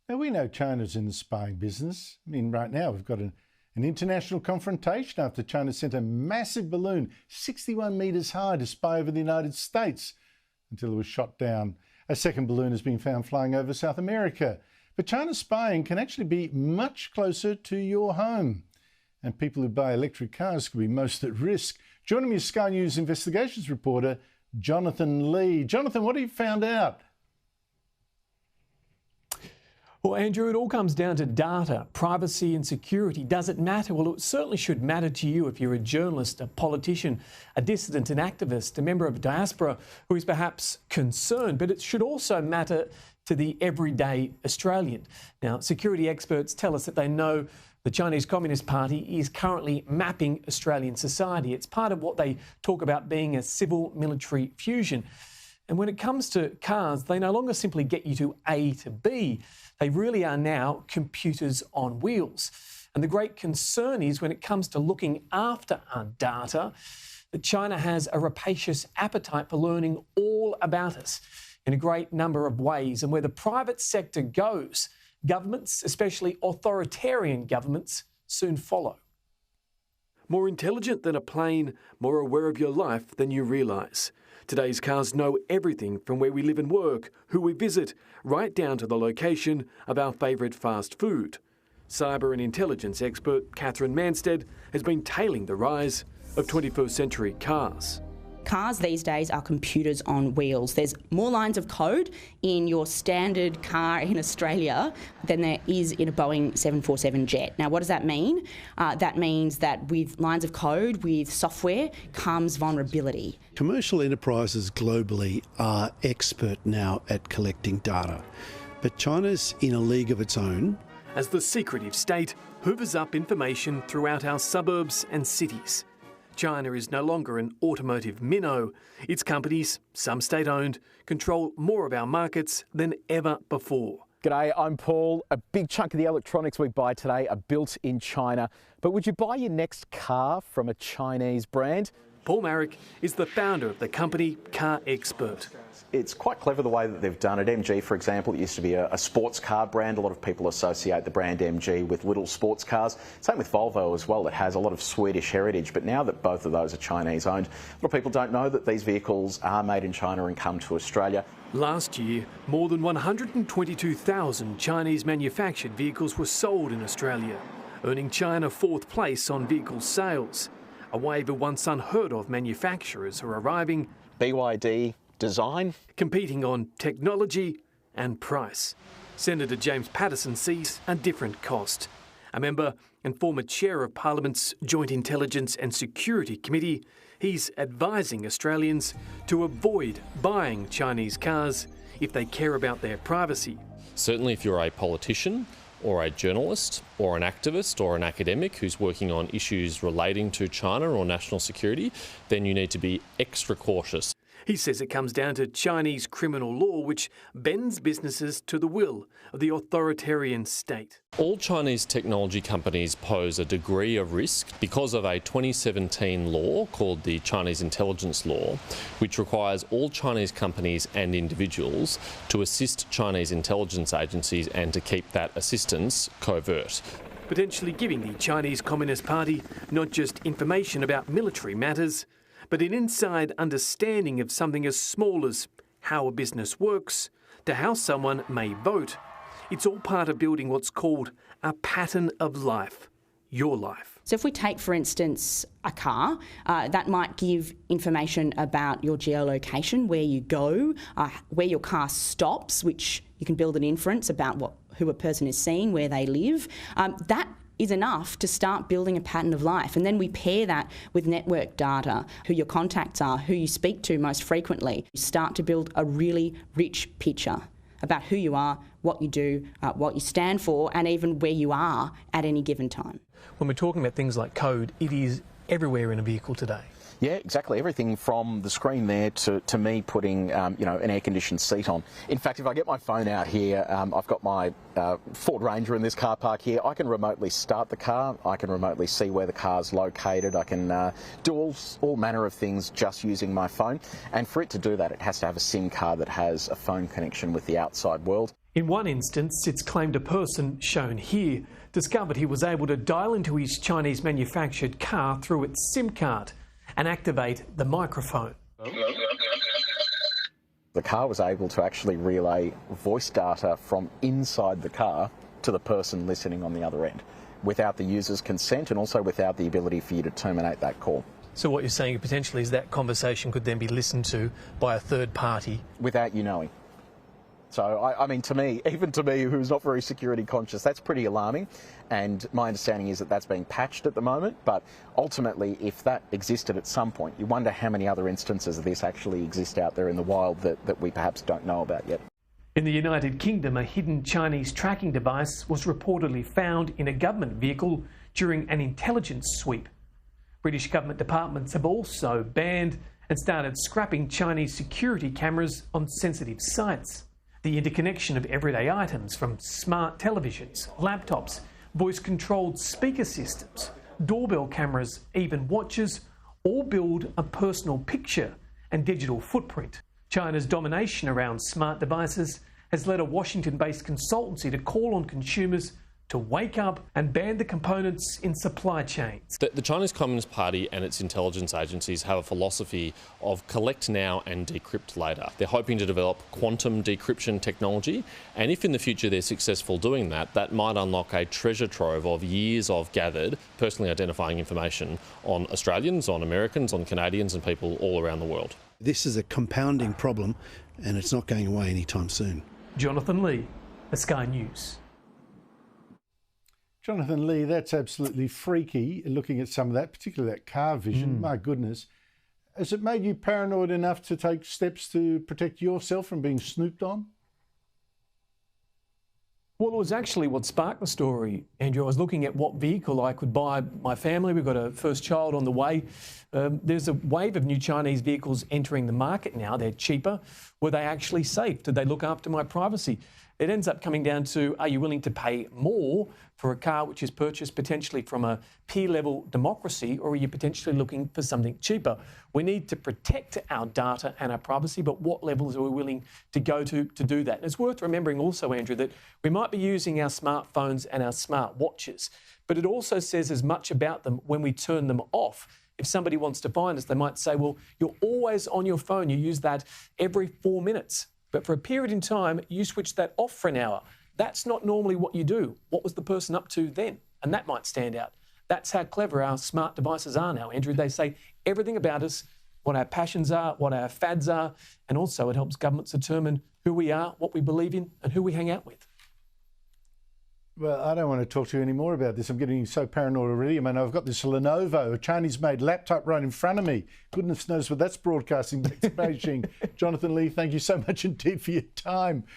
Now, we know China's in the spying business. I mean, right now we've got an international confrontation after China sent a massive balloon 61 metres high to spy over the United States until it was shot down. A second balloon has been found flying over South America. But China's spying can actually be much closer to your home. And people who buy electric cars could be most at risk. Joining me is Sky News Investigations Reporter Jonathan Lea. Jonathan, what have you found out? Well, Andrew, it all comes down to data, privacy and security. Does it matter? Well, it certainly should matter to you if you're a journalist, a politician, a dissident, an activist, a member of a diaspora who is perhaps concerned, but it should also matter to the everyday Australian. Now, security experts tell us that they know the Chinese Communist Party is currently mapping Australian society. It's part of what they talk about being a civil-military fusion. And when it comes to cars, they no longer simply get you to A to B. They really are now computers on wheels. And the great concern is when it comes to looking after our data, that China has a rapacious appetite for learning all about us in a great number of ways. And where the private sector goes, governments, especially authoritarian governments, soon follow. More intelligent than a plane, more aware of your life than you realise. Today's cars know everything from where we live and work, who we visit, right down to the location of our favourite fast food. Cyber and intelligence expert Catherine Manstead has been tailing the rise of 21st century cars. Cars these days are computers on wheels. There's more lines of code in your standard car in Australia than there is in a Boeing 747 jet. Now, what does that mean? That means that with lines of code, with software, comes vulnerability. Commercial enterprises globally are expert now at collecting data, but China's in a league of its own. As the secretive state hoovers up information throughout our suburbs and cities. China is no longer an automotive minnow. Its companies, some state-owned, control more of our markets than ever before. G'day, I'm Paul. A big chunk of the electronics we buy today are built in China. But would you buy your next car from a Chinese brand? Paul Marrick is the founder of the company Car Expert. It's quite clever the way that they've done it. MG, for example, it used to be a sports car brand. A lot of people associate the brand MG with little sports cars. Same with Volvo as well. It has a lot of Swedish heritage. But now that both of those are Chinese owned, a lot of people don't know that these vehicles are made in China and come to Australia. Last year, more than 122,000 Chinese manufactured vehicles were sold in Australia, earning China fourth place on vehicle sales. A wave of once unheard of manufacturers are arriving. BYD, design, competing on technology and price. Senator James Paterson sees a different cost. A member and former chair of Parliament's Joint Intelligence and Security Committee, he's advising Australians to avoid buying Chinese cars if they care about their privacy. Certainly if you're a politician or a journalist or an activist or an academic who's working on issues relating to China or national security, then you need to be extra cautious. He says it comes down to Chinese criminal law, which bends businesses to the will of the authoritarian state. All Chinese technology companies pose a degree of risk because of a 2017 law called the Chinese Intelligence Law, which requires all Chinese companies and individuals to assist Chinese intelligence agencies and to keep that assistance covert. Potentially giving the Chinese Communist Party not just information about military matters, but an inside understanding of something as small as how a business works to how someone may vote. It's all part of building what's called a pattern of life, your life. So if we take, for instance, a car, that might give information about your geolocation, where you go, where your car stops, which you can build an inference about who a person is seeing, where they live. That is enough to start building a pattern of life. And then we pair that with network data, who your contacts are, who you speak to most frequently. You start to build a really rich picture about who you are, what you do, what you stand for, and even where you are at any given time. When we're talking about things like code, it is everywhere in a vehicle today. Yeah, exactly. Everything from the screen there to me putting, an air-conditioned seat on. In fact, if I get my phone out here, I've got my Ford Ranger in this car park here. I can remotely start the car. I can remotely see where the car's located. I can do all manner of things just using my phone. And for it to do that, it has to have a SIM card that has a phone connection with the outside world. In one instance, it's claimed a person, shown here, discovered he was able to dial into his Chinese-manufactured car through its SIM card and activate the microphone. The car was able to actually relay voice data from inside the car to the person listening on the other end, without the user's consent and also without the ability for you to terminate that call. So what you're saying potentially is that conversation could then be listened to by a third party? Without you knowing. So, I mean, to me, even to me, who's not very security conscious, that's pretty alarming. And my understanding is that that's being patched at the moment. But ultimately, if that existed at some point, you wonder how many other instances of this actually exist out there in the wild that we perhaps don't know about yet. In the United Kingdom, a hidden Chinese tracking device was reportedly found in a government vehicle during an intelligence sweep. British government departments have also banned and started scrapping Chinese security cameras on sensitive sites. The interconnection of everyday items from smart televisions, laptops, voice-controlled speaker systems, doorbell cameras, even watches, all build a personal picture and digital footprint. China's domination around smart devices has led a Washington-based consultancy to call on consumers to wake up and ban the components in supply chains. The Chinese Communist Party and its intelligence agencies have a philosophy of collect now and decrypt later. They're hoping to develop quantum decryption technology, and if in the future they're successful doing that, that might unlock a treasure trove of years of gathered, personally identifying information on Australians, on Americans, on Canadians and people all around the world. This is a compounding problem and it's not going away anytime soon. Jonathan Lea, Sky News. Jonathan Lea, that's absolutely freaky, looking at some of that, particularly that car vision. My goodness. Has it made you paranoid enough to take steps to protect yourself from being snooped on? Well, it was actually what sparked the story, Andrew. I was looking at what vehicle I could buy my family. We've got a first child on the way. There's a wave of new Chinese vehicles entering the market now. They're cheaper. Were they actually safe? Did they look after my privacy? It ends up coming down to, are you willing to pay more for a car which is purchased potentially from a peer-level democracy, or are you potentially looking for something cheaper? We need to protect our data and our privacy, but what levels are we willing to go to do that? And it's worth remembering also, Andrew, that we might be using our smartphones and our smart watches, but it also says as much about them when we turn them off. If somebody wants to find us, they might say, well, you're always on your phone. You use that every 4 minutes. But for a period in time, you switch that off for an hour. That's not normally what you do. What was the person up to then? And that might stand out. That's how clever our smart devices are now, Andrew. They say everything about us, what our passions are, what our fads are, and also it helps governments determine who we are, what we believe in, and who we hang out with. Well, I don't want to talk to you any more about this. I'm getting so paranoid already. I mean, I've got this Lenovo, a Chinese-made laptop right in front of me. Goodness knows what that's broadcasting back to Beijing. Jonathan Lea, thank you so much indeed for your time.